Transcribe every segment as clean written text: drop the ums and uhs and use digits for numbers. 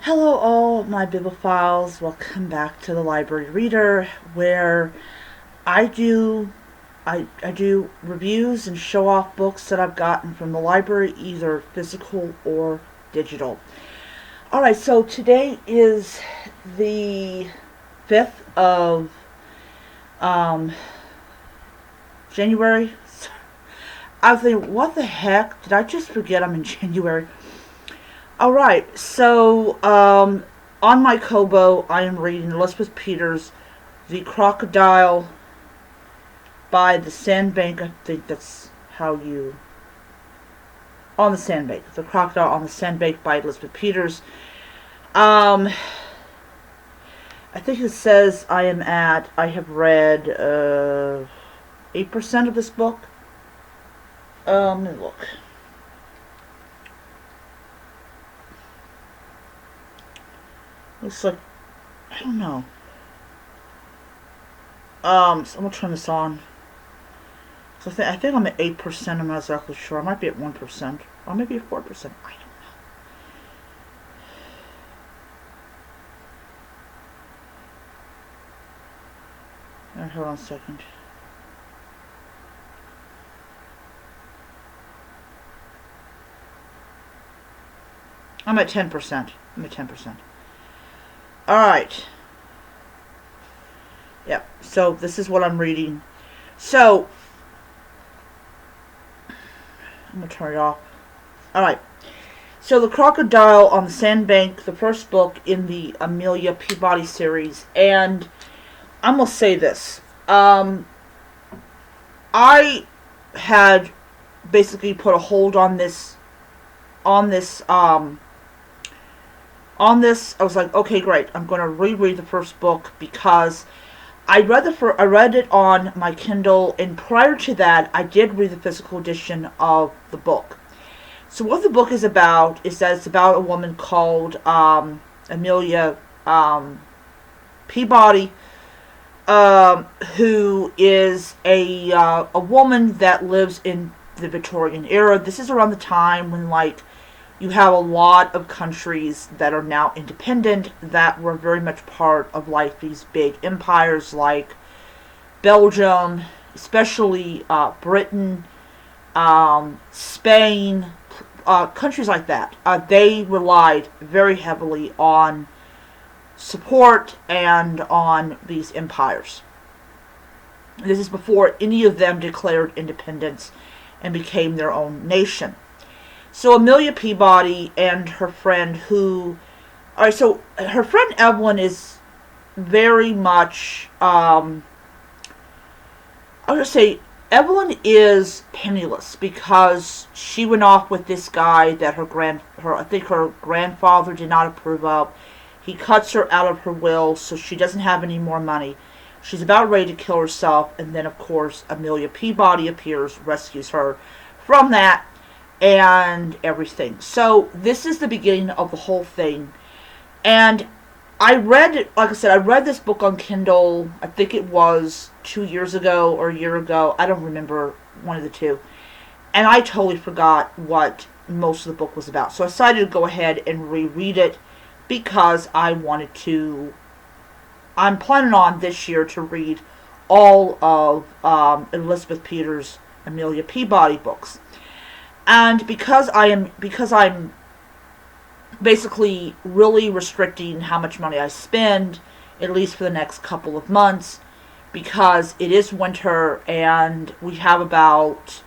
Hello all my bibliophiles, welcome back to the Library Reader, where I do I do reviews and show off books that I've gotten from the library, either physical or digital. Alright, so today is the 5th of um, January. I was thinking, what the heck? Did I just forget I'm in January? Alright, so on my Kobo, I am reading Elizabeth Peters' The Crocodile by the Sandbank. I think that's how you. On the Sandbank. The Crocodile on the Sandbank by Elizabeth Peters. I think it says I have read 8% of this book. Let me look. Looks like, I don't know. So I'm gonna turn this on. So I think I'm at 8%. I'm not exactly sure. I might be at 1%, or maybe at 4%. I don't know. Alright, hold on a second. I'm at 10%. I'm at 10%. Alright. Yep. So this is what I'm reading. So I'm gonna turn it off. Alright. So The Crocodile on the Sandbank, the first book in the Amelia Peabody series, and I'm gonna say this. I had basically put a hold on this I was like, okay, great. I'm going to reread the first book because I read it on my Kindle, and prior to that, I did read the physical edition of the book. So what the book is about is that it's about a woman called Amelia Peabody, who is a woman that lives in the Victorian era. This is around the time when, like, you have a lot of countries that are now independent that were very much part of, like, these big empires like Belgium, especially Britain, Spain, countries like that. They relied very heavily on support and on these empires. This is before any of them declared independence and became their own nation. So Amelia Peabody and her friend so her friend Evelyn is very much, I'll just say, Evelyn is penniless because she went off with this guy that I think her grandfather did not approve of. He cuts her out of her will, so she doesn't have any more money. She's about ready to kill herself, and then of course Amelia Peabody appears, rescues her from that, and everything. So this is the beginning of the whole thing. And I read this book on Kindle, I think it was 2 years ago or a year ago. I don't remember, one of the two. And I totally forgot what most of the book was about. So I decided to go ahead and reread it because I'm planning on this year to read all of Elizabeth Peters' Amelia Peabody books. And because I'm basically really restricting how much money I spend, at least for the next couple of months, because it is winter and we have about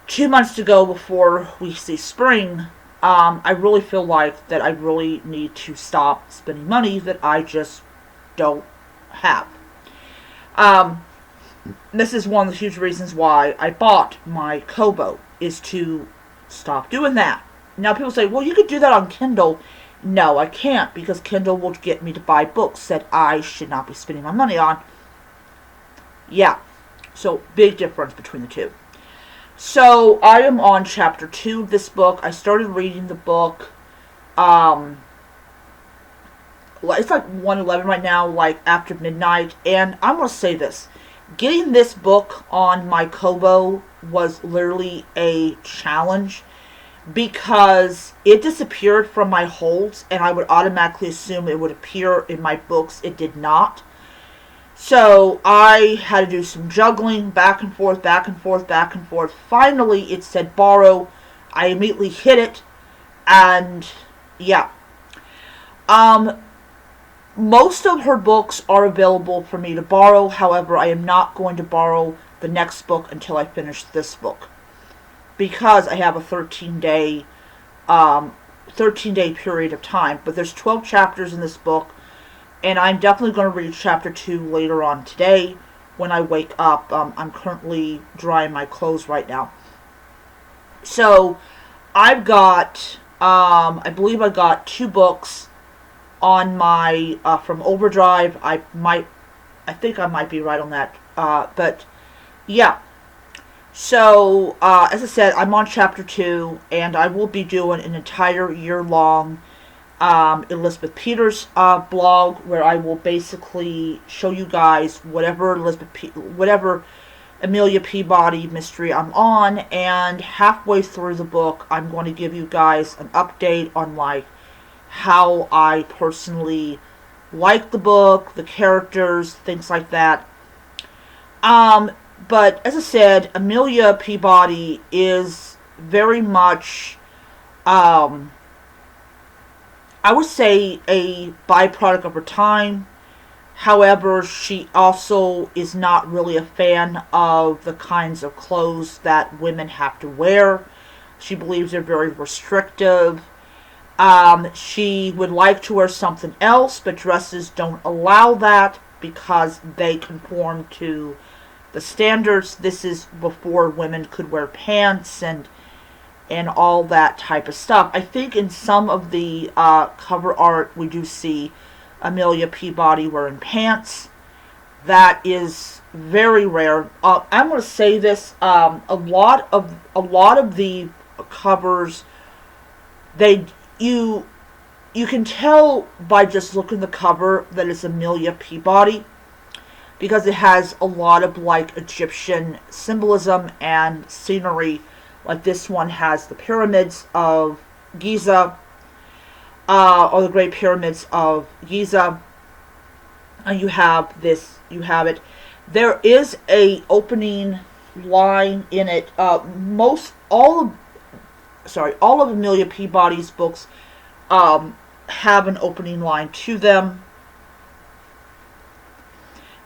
2 months to go before we see spring. I really feel like that I really need to stop spending money that I just don't have. This is one of the huge reasons why I bought my Kobo, is to stop doing that. Now people say, well, you could do that on Kindle. No, I can't, because Kindle will get me to buy books that I should not be spending my money on. Yeah, so big difference between the two. So I am on chapter 2 of this book. I started reading the book, it's like 1:11 right now, like after midnight, and I'm going to say this. Getting this book on my Kobo was literally a challenge because it disappeared from my holds, and I would automatically assume it would appear in my books. It did not. So I had to do some juggling, back and forth, back and forth, back and forth. Finally, it said borrow. I immediately hit it, and yeah. Most of her books are available for me to borrow. However, I am not going to borrow the next book until I finish this book, because I have a 13-day period of time. But there's 12 chapters in this book, and I'm definitely going to read chapter 2 later on today when I wake up. I'm currently drying my clothes right now. So I've got, I believe I got 2 books on my, from Overdrive. I think I might be right on that. But yeah. So, as I said, I'm on chapter 2, and I will be doing an entire year-long Elizabeth Peters blog, where I will basically show you guys whatever whatever Amelia Peabody mystery I'm on, and halfway through the book, I'm going to give you guys an update on, like, how I personally like the book, the characters, things like that. But as I said, Amelia Peabody is very much, I would say, a byproduct of her time. However, she also is not really a fan of the kinds of clothes that women have to wear. She believes they're very restrictive. She would like to wear something else, but dresses don't allow that because they conform to the standards. This is before women could wear pants and all that type of stuff. I think in some of the cover art we do see Amelia Peabody wearing pants. That is very rare. I'm going to say this: a lot of the covers, you can tell by just looking at the cover that it's Amelia Peabody, because it has a lot of, like, Egyptian symbolism and scenery. Like this one has the pyramids of Giza, or the Great Pyramids of Giza. And you have it. There is a opening line in it. All of Amelia Peabody's books have an opening line to them.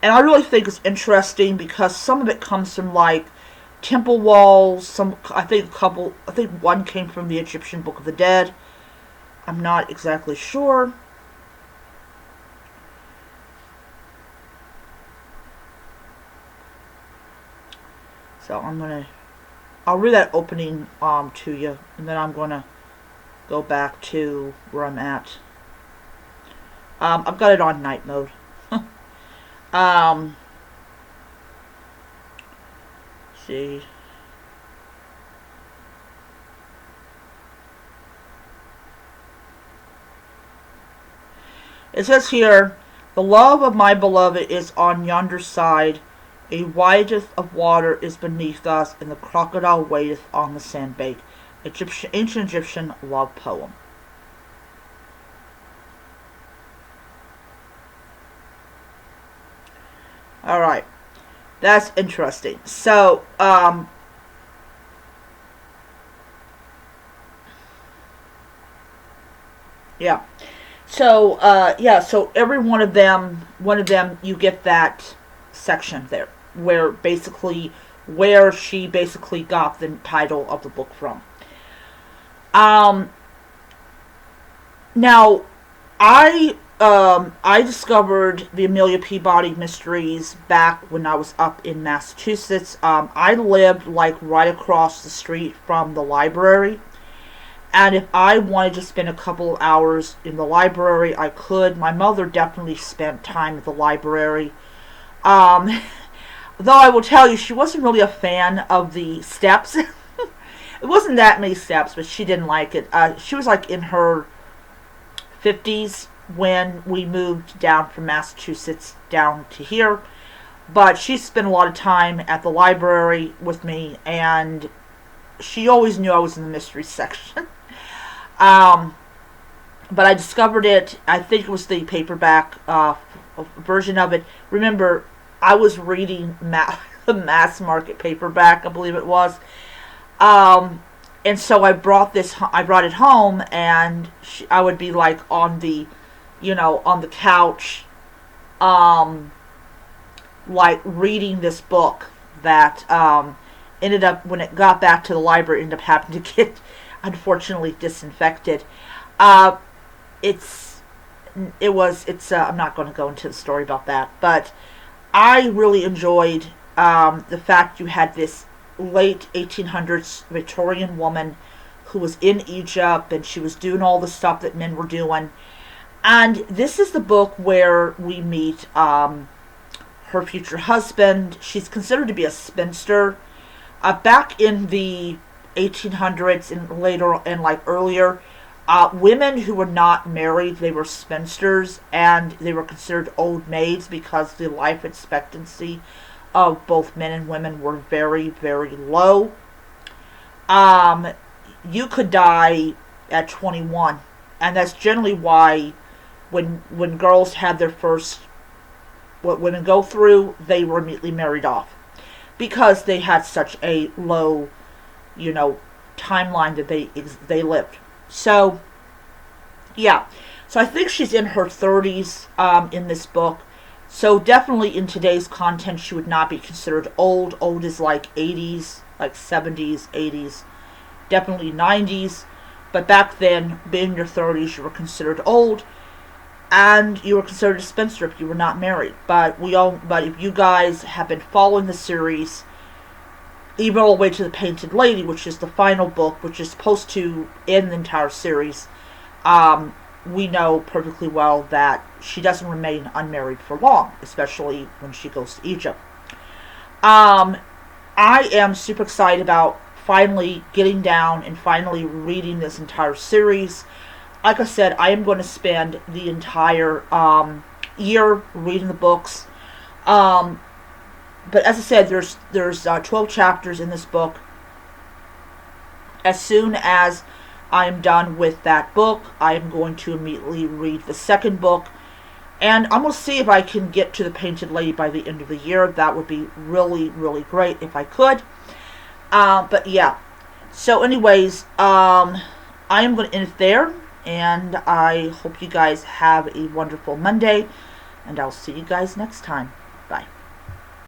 And I really think it's interesting because some of it comes from, like, temple walls. I think one came from the Egyptian Book of the Dead. I'm not exactly sure. So I'll read that opening to you, and then I'm gonna go back to where I'm at. I've got it on night mode. See. It says here, "The love of my beloved is on yonder side. A wideth of water is beneath us, and the crocodile waiteth on the sandbank." Ancient Egyptian love poem. Alright. That's interesting. So, yeah. So, so every one of them, you get that section there, where she basically got the title of the book from. Now, I discovered the Amelia Peabody mysteries back when I was up in Massachusetts. I lived, like, right across the street from the library. And if I wanted to spend a couple of hours in the library, I could. My mother definitely spent time at the library. Though I will tell you, she wasn't really a fan of the steps. It wasn't that many steps, but she didn't like it. She was, like, in her 50s when we moved down from Massachusetts down to here. But she spent a lot of time at the library with me, and she always knew I was in the mystery section. um, but I discovered it. I think it was the paperback version of it. Remember, I was reading the mass market paperback, I believe it was. And so I brought it home, and I would be like on the, on the couch, like reading this book that ended up, when it got back to the library, ended up having to get, unfortunately, disinfected. Uh, it's I'm not going to go into the story about that, but I really enjoyed the fact you had this late 1800s Victorian woman who was in Egypt, and she was doing all the stuff that men were doing. And this is the book where we meet her future husband. She's considered to be a spinster. Back in the 1800s and later and like earlier, women who were not married, they were spinsters, and they were considered old maids because the life expectancy of both men and women were very, very low. You could die at 21, and that's generally why when girls had their first, what women go through, they were immediately married off because they had such a low, timeline that they lived. So, yeah. So I think she's in her 30s in this book. So definitely in today's content, she would not be considered old. Old is like 80s, like 70s, 80s, definitely 90s. But back then, being in your 30s, you were considered old, and you were considered a spinster if you were not married. But if you guys have been following the series, even all the way to the Painted Lady, which is the final book, which is supposed to end the entire series, we know perfectly well that she doesn't remain unmarried for long, especially when she goes to Egypt. I am super excited about finally getting down and finally reading this entire series. Like I said, I am going to spend the entire year reading the books. But as I said, there's 12 chapters in this book. As soon as I am done with that book, I am going to immediately read the second book. And I'm going to see if I can get to the Painted Lady by the end of the year. That would be really, really great if I could. But yeah. So anyways, I am going to end it there. And I hope you guys have a wonderful Monday. And I'll see you guys next time.